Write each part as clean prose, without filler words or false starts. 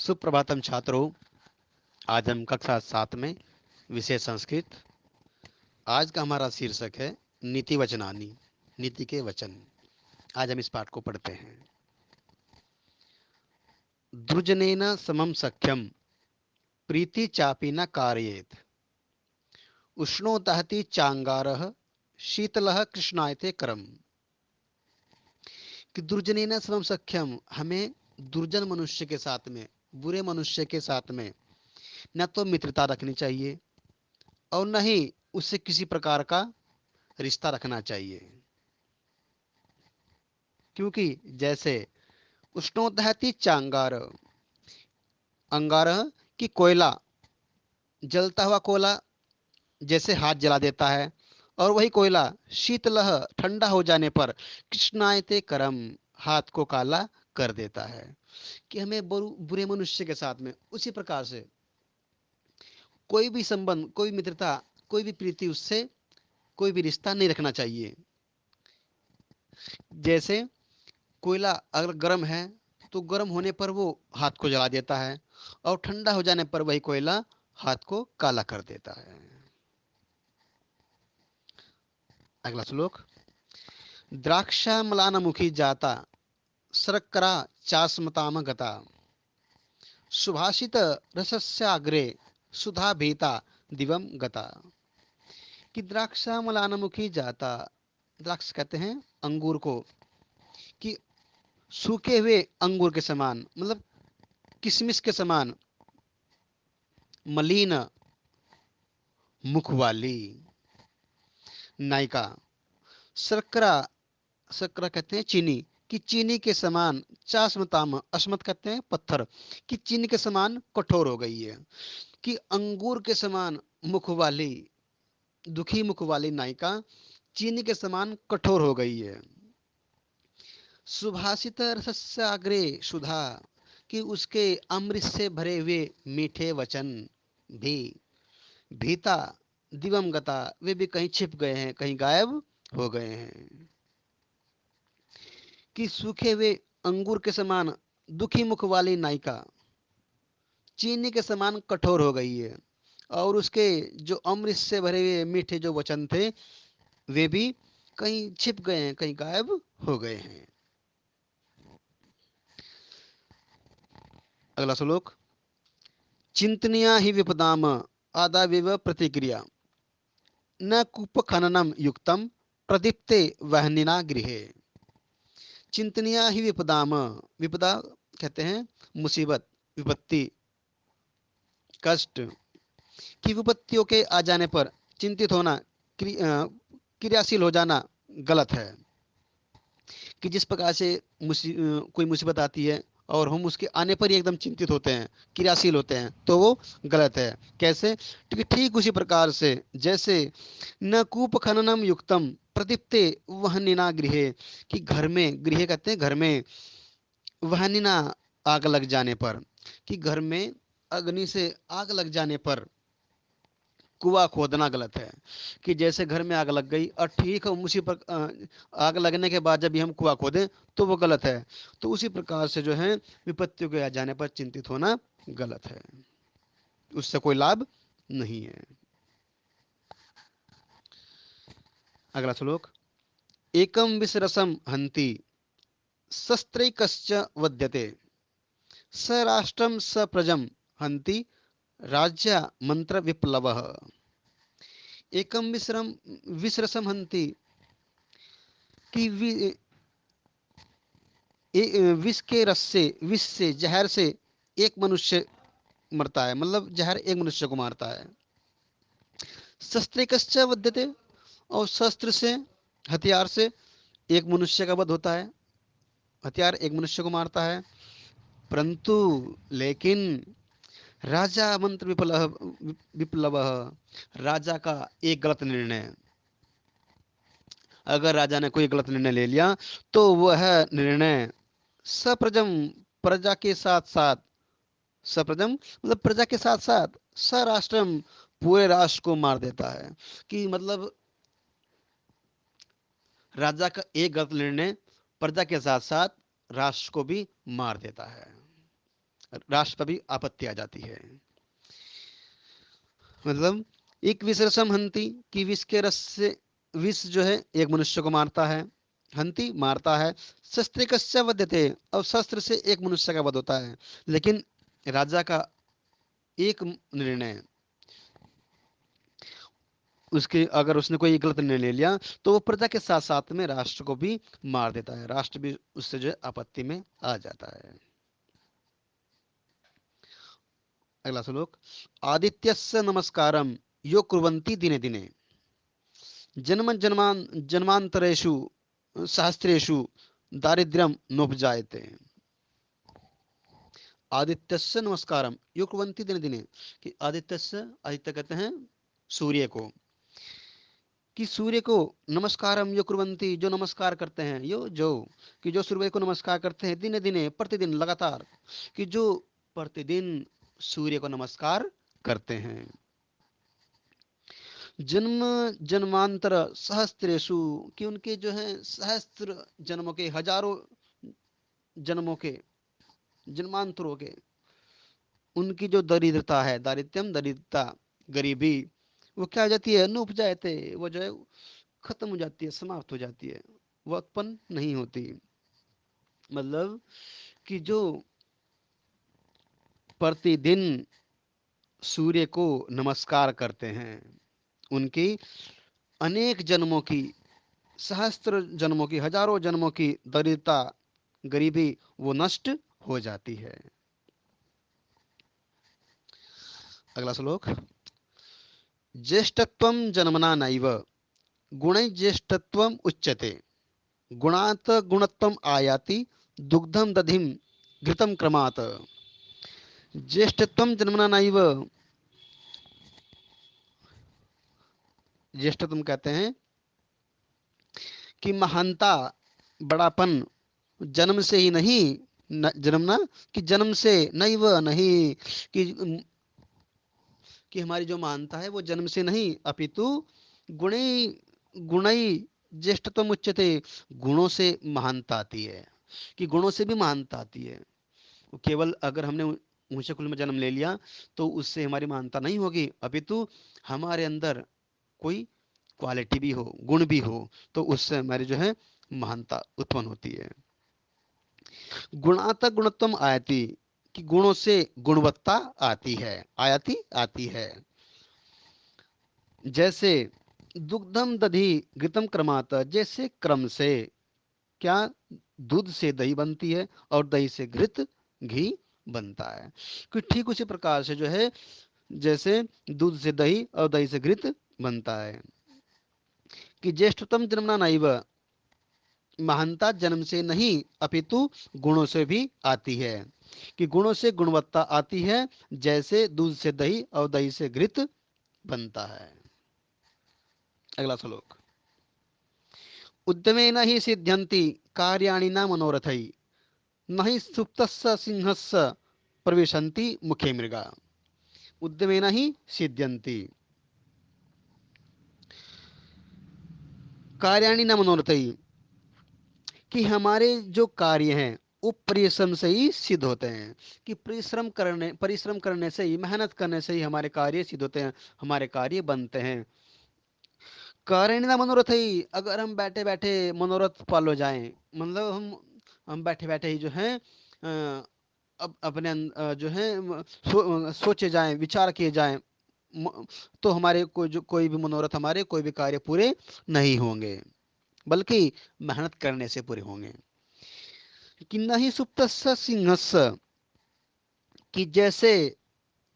सुप्रभातम छात्रों। आज हम कक्षा 7 में विषय संस्कृत। आज का हमारा शीर्षक है नीति वचनानि, नीति के वचन। आज हम इस पाठ को पढ़ते हैं। द्रुजनेन समम सख्यम प्रीति चापि न कारयेत, उष्णो दहति चांगारः शीतलः कृष्णायते करम। कि दुर्जनेन समम सख्यम, हमें दुर्जन मनुष्य के साथ में, बुरे मनुष्य के साथ में न तो मित्रता रखनी चाहिए और न ही उससे किसी प्रकार का रिश्ता रखना चाहिए, क्योंकि जैसे उष्णोदहति चांगार, अंगार की कोयला, जलता हुआ कोयला जैसे हाथ जला देता है, और वही कोयला शीतलह ठंडा हो जाने पर कृष्णायते करम, हाथ को काला कर देता है। कि हमें बुरे मनुष्य के साथ में उसी प्रकार से कोई भी संबंध, कोई मित्रता, कोई भी प्रीति, उससे कोई भी रिश्ता नहीं रखना चाहिए। जैसे कोयला अगर गर्म है तो गर्म होने पर वो हाथ को जला देता है, और ठंडा हो जाने पर वही कोयला हाथ को काला कर देता है। अगला श्लोक। द्राक्षामलानमुखी जाता शर्करा चास्मताम गता, सुभाषित रसस्याग्रे सुधा भीता दिवम गता। कि द्राक्षामलानमुखी जाता, द्राक्ष कहते हैं अंगूर को, कि सूखे हुए अंगूर के समान, मतलब किशमिश के समान मलिन मुख वाली नायिका। शर्करा, शर्करा कहते हैं चीनी, कि चीनी के समान, चास्मताम, अस्मत कहते हैं पत्थर, कि चीनी के समान कठोर हो गई है। कि अंगूर के समान मुख वाली, दुखी मुख वाली नायिका चीनी के समान कठोर हो गई है। सुभाषित रसस्य अग्रे सुधा, कि उसके अमृत से भरे हुए मीठे वचन भी भीता दिवम गता, वे भी कहीं छिप गए हैं, कहीं गायब हो गए हैं। कि सूखे हुए अंगूर के समान दुखी मुख वाली नायिका चीनी के समान कठोर हो गई है, और उसके जो अमृत से भरे हुए मीठे जो वचन थे वे भी कहीं छिप गए हैं, कहीं गायब हो गए हैं। अगला श्लोक। चिंतनिया ही विपदाम आदाविव प्रतिक्रिया, न कूप खननम युक्तम प्रदीप्ते वहनिना गृहे। चिंतनिया ही विपदाम, विपदा कहते हैं मुसीबत, विपत्ति, कष्ट। की विपत्तियों के आ जाने पर चिंतित होना, क्रियाशील हो जाना गलत है। कि जिस प्रकार से कोई मुसीबत आती है और हम उसके आने पर ही एकदम चिंतित होते हैं, क्रियाशील होते हैं, तो वो गलत है। कैसे? क्योंकि ठीक उसी प्रकार से जैसे न कूप खननम युक्तम प्रदीप्ते वहनिना गृहे, कि घर में, गृह कहते हैं घर में, वहनिना आग लग जाने पर, कि घर में अग्नि से आग लग जाने पर कुआं खोदना गलत है। कि जैसे घर में आग लग गई और ठीक है, उसी पर आग लगने के बाद जब भी हम कुआं खोदें तो वो गलत है। तो उसी प्रकार से जो है विपत्तियों के आ जाने पर चिंतित होना गलत है, उससे कोई लाभ नहीं है। अगला श्लोक। एकम विसरसम हंति शस्त्रैकश्च वद्यते, स राष्ट्रम स प्रजम हंति राज्य मंत्र विप्लवः। एकम विश्रम विसरसम हंति, कि विष के रस से, विष से, जहर से एक मनुष्य मरता है, मतलब जहर एक मनुष्य को मारता है। शस्त्रैकश्च वध्यते, और शस्त्र से, हथियार से एक मनुष्य का वध होता है, हथियार एक मनुष्य को मारता है। परंतु लेकिन राजा मंत्र विप्लव, राजा का एक गलत निर्णय, अगर राजा ने कोई गलत निर्णय ले लिया तो वह निर्णय सप्रजम, प्रजा के साथ साथ, सप्रजम मतलब प्रजा के साथ साथ, सराष्ट्रम पूरे राष्ट्र को मार देता है। कि मतलब राजा का एक गलत निर्णय प्रजा के साथ साथ राष्ट्र को भी मार देता है। राष्ट्र पर भी आपत्ति आ जाती है। मतलब एक विसरसम हंति, कि विष के रस से, विष जो है एक मनुष्य को मारता है, हंति मारता है, शस्त्र कस्य वध्यते, और शस्त्र से एक मनुष्य का वध होता है। लेकिन राजा का एक निर्णय, उसके अगर उसने कोई गलत निर्णय ले लिया तो वो प्रजा के साथ साथ में राष्ट्र को भी मार देता है, राष्ट्र भी उससे जो है आपत्ति में आ जाता है। अगला श्लोक, आदित्यस्य नमस्कारम यो कुर्वन्ति दिने दिने, जन्म जन्मांतरेषु सहस्रेषु दारिद्र्यम नोपजायते। आदित्यस्य नमस्कारम यो कुर्वन्ति दिने दिने, कि आदित्यस्य, आदित्य कहते हैं सूर्य को, कि सूर्य को नमस्कारम यो कुर्वन्ति, जो नमस्कार करते हैं, यो जो, कि जो सूर्य को नमस्कार करते हैं, दिने दिने प्रतिदिन लगातार, कि जो प्रतिदिन सूर्य को नमस्कार करते हैं। जन्म जन्मांतर सहस्त्रेषु, कि उनके जो है सहस्त्र जन्मों के, हजारों जन्मों के, जन्मांतरों के, उनकी जो दरिद्रता है, दारिद्र्यम दरिद्रता, गरीबी, वो क्या हो जाती है, नुप जाते, वो जो है खत्म हो जाती है, समाप्त हो जाती है, वो उत्पन्न नहीं होती। मतलब कि जो प्रतिदिन सूर्य को नमस्कार करते हैं, उनकी अनेक जन्मों की, सहस्त्र जन्मों की, हजारों जन्मों की दरिद्रता, गरीबी, वो नष्ट हो जाती है। अगला श्लोक, ज्येष्ठत्वं जन्मना नैव गुणैर्ज्येष्ठत्वम् उच्यते, गुणात् गुणत्वम् आयाति दुग्धम दधिम घृतम क्रमात्। ज्येष्ठत्वं जन्मना नैव, ज्येष्ठत्वम कहते हैं कि महानता, बड़ापन जन्म से ही नहीं, जन्मना, कि जन्म से, नैव नहीं, कि हमारी जो महानता है वो जन्म से नहीं, अपितु गुणी गुणई ज्येष्ठत्वम उच्यते, गुणों से महानता आती है, कि गुणों से भी महानता आती है। केवल अगर हमने ऊंचे कुल में जन्म ले लिया तो उससे हमारी महानता नहीं होगी, अपितु हमारे अंदर कोई क्वालिटी भी हो, गुण भी हो, तो उससे हमारी जो है महानता उत्पन्न होती है। गुणात गुणत्वम आयति, कि गुणों से गुणवत्ता आती है, आयति आती है। जैसे दुग्धम दधि घृतम क्रमात, जैसे क्रम से क्या, दूध से दही बनती है और दही से घृत, घी बनता है, कि ठीक उसी प्रकार से जो है, जैसे दूध से दही और दही से घृत बनता है, कि ज्येष्ठतम जन्मना नैव, महानता जन्म से नहीं अपितु गुणों से भी आती है, कि गुणों से गुणवत्ता आती है, जैसे दूध से दही और दही से घृत बनता है। अगला श्लोक, उद्यमेन हि सिद्ध्यन्ति कार्याणि न मनोरथै, न हि सुप्तस्य सिंहस्य प्रविशन्ति मुखे मृगा। उद्यमेन ही सिद्ध्यन्ति कार्याणि न मनोरथै, कि हमारे जो कार्य हैं वो परिश्रम से ही सिद्ध होते हैं, कि परिश्रम करने से ही, मेहनत करने से ही हमारे कार्य सिद्ध होते हैं, हमारे कार्य बनते हैं। कारण ना मनोरथ ही, अगर हम बैठे बैठे मनोरथ पालो जाएं, मतलब हम बैठे बैठे ही जो है अब अपने जो है सोचे जाएं, विचार किए जाएं, तो हमारे कोई भी मनोरथ, हमारे कोई भी कार्य पूरे नहीं होंगे, बल्कि मेहनत करने से पूरे होंगे। कि नहीं सुप्तस्य सिंहस्य, कि जैसे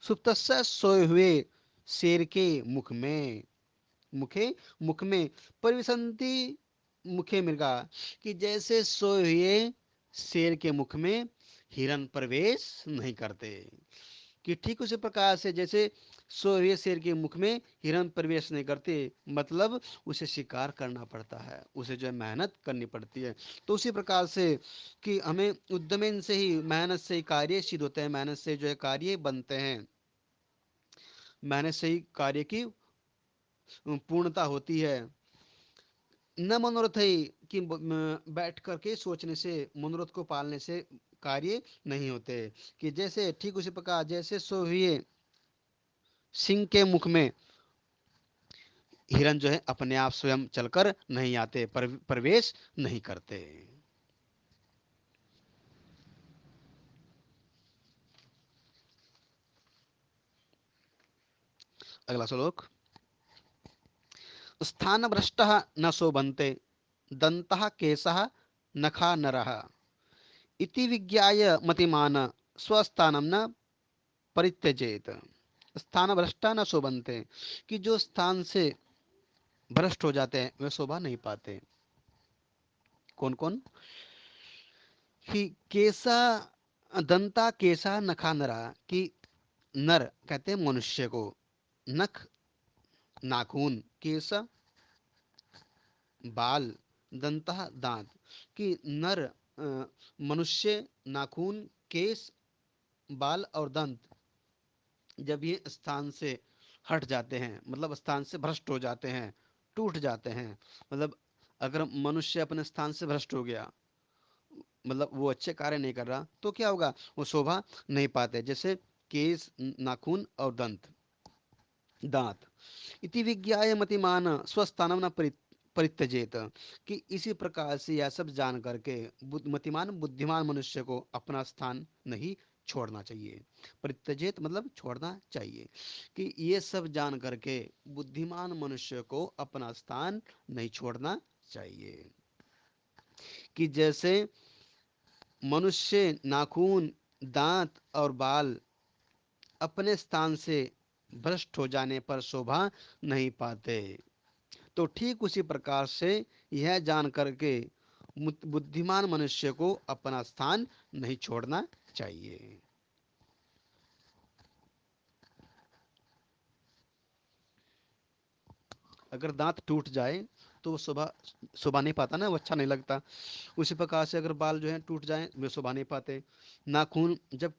सुप्तस्य सोए हुए शेर के मुख में, मुखे मुख में, परिवसंति मुखे मृगा, कि जैसे सोए हुए शेर के मुख में हिरन प्रवेश नहीं करते, कि ठीक उसी प्रकार से जैसे सोए हुए शेर के मुख में हिरन प्रवेश नहीं करते, मतलब उसे शिकार करना पड़ता है, उसे जो है मेहनत करनी पड़ती है। तो उसी प्रकार से कि हमें उद्यमेन से ही, मेहनत से ही कार्य सिद्ध होते हैं, मेहनत से जो है कार्य बनते हैं, मेहनत से ही कार्य की पूर्णता होती है। न मनोरथ ही, कि बैठ करके सोचने से, मनोरथ को पालने से कार्य नहीं होते। कि जैसे ठीक उसी प्रकार जैसे सोविए सिंह के मुख में हिरन जो है अपने आप स्वयं चलकर नहीं आते, प्रवेश नहीं करते। अगला श्लोक। स्थान भ्रष्ट न शोभन्ते दंतः केशः नखा नरः इति विज्ञाय मतिमान स्वस्थानं न परित्यजेत। स्थान भ्रष्टा न शोभन्ते, कि जो स्थान से भ्रष्ट हो जाते हैं वे शोभा नहीं पाते। कौन कौन? कि केसा दंता केसा नखा नरा, कि नर कहते हैं मनुष्य को, नख नाखून, केस बाल, दंता दांत, कि नर मनुष्य, नाखून, केस, बाल और दंत जब ये स्थान से हट जाते हैं, मतलब स्थान से भ्रष्ट हो जाते हैं, टूट जाते हैं, मतलब अगर मनुष्य अपने स्थान से भ्रष्ट हो गया, मतलब वो अच्छे कार्य नहीं कर रहा, तो क्या होगा? वो शोभा नहीं पाते। जैसे केस, नाखून और दंत, दांत। इति विज्ञाय मतिमान स्वस्थानम न परित्यजेत, कि इसी प्रकार से यह सब जान करके मतिमान बुद्धिमान मनुष्य को अपना स्थान नहीं छोड़ना चाहिए। परित्यजेत मतलब छोड़ना चाहिए। कि ये सब जान करके बुद्धिमान मनुष्य को अपना स्थान नहीं छोड़ना चाहिए। कि जैसे मनुष्य नाखून, दांत और बाल अपने स्थान से भ्रष्ट हो जाने पर शोभा नहीं पाते, तो ठीक उसी प्रकार से यह जान करके बुद्धिमान मनुष्य को अपना स्थान नहीं छोड़ना चाहिए। अगर दांत टूट जाए तो वो शोभा शोभा नहीं पाता ना, वो अच्छा नहीं लगता। उसी प्रकार से अगर बाल जो है टूट जाए वे शोभा नहीं पाते। नाखून जब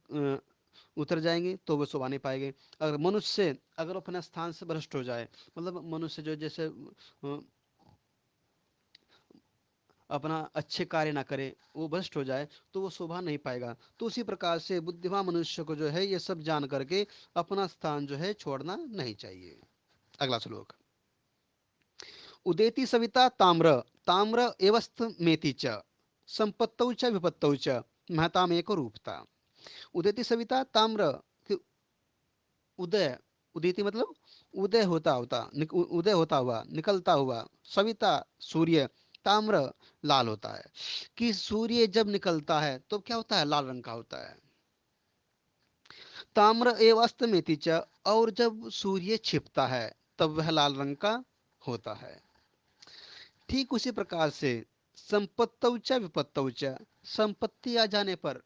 उतर जाएंगे तो वे शोभा नहीं पाएंगे। अगर मनुष्य अगर अपने स्थान से भ्रष्ट हो जाए, मतलब मनुष्य जो जैसे अपना अच्छे कार्य ना करे, वो भ्रष्ट हो जाए, तो वो शोभा नहीं पाएगा। तो उसी प्रकार से बुद्धिमान मनुष्य को जो है ये सब जान करके अपना स्थान जो है छोड़ना नहीं चाहिए। अगला श्लोक। उदेति सविता ताम्र ताम्र एवस्त मेति च संपत्तौ च विपत्तौ च महतामेक रूपता। उदेति सविता ताम्र, उदय, उदिति मतलब उदय होता होता, उदय होता हुआ, निकलता हुआ, सविता सूर्य, ताम्र लाल होता है। कि सूर्य जब निकलता है तो क्या होता है? लाल रंग का होता है। ताम्र एव अस्तमेति च, और जब सूर्य छिपता है तब वह लाल रंग का होता है। ठीक उसी प्रकार से संपत्तौ च विपत्तौ च, संपत्ति आ जाने पर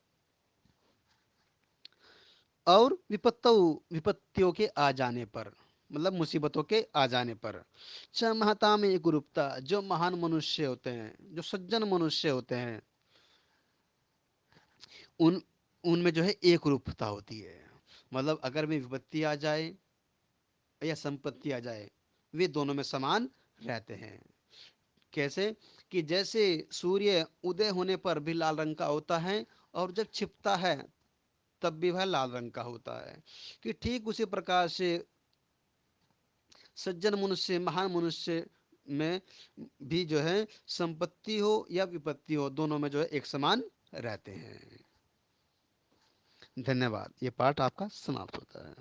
और विपत्तौ विपत्तियों के आ जाने पर, मतलब मुसीबतों के आ जाने पर, च महता में एक रूपता, जो महान मनुष्य होते हैं, जो सज्जन मनुष्य होते हैं, उन उनमें जो है एक रूपता होती है। मतलब अगर में विपत्ति आ जाए या संपत्ति आ जाए, वे दोनों में समान रहते हैं। कैसे? कि जैसे सूर्य उदय होने पर भी लाल रंग का होता है और जब छिपता है तब भी वह लाल रंग का होता है। कि ठीक उसी प्रकार से सज्जन मनुष्य, महान मनुष्य में भी जो है संपत्ति हो या विपत्ति हो, दोनों में जो है एक समान रहते हैं। धन्यवाद। ये पाठ आपका समाप्त होता है।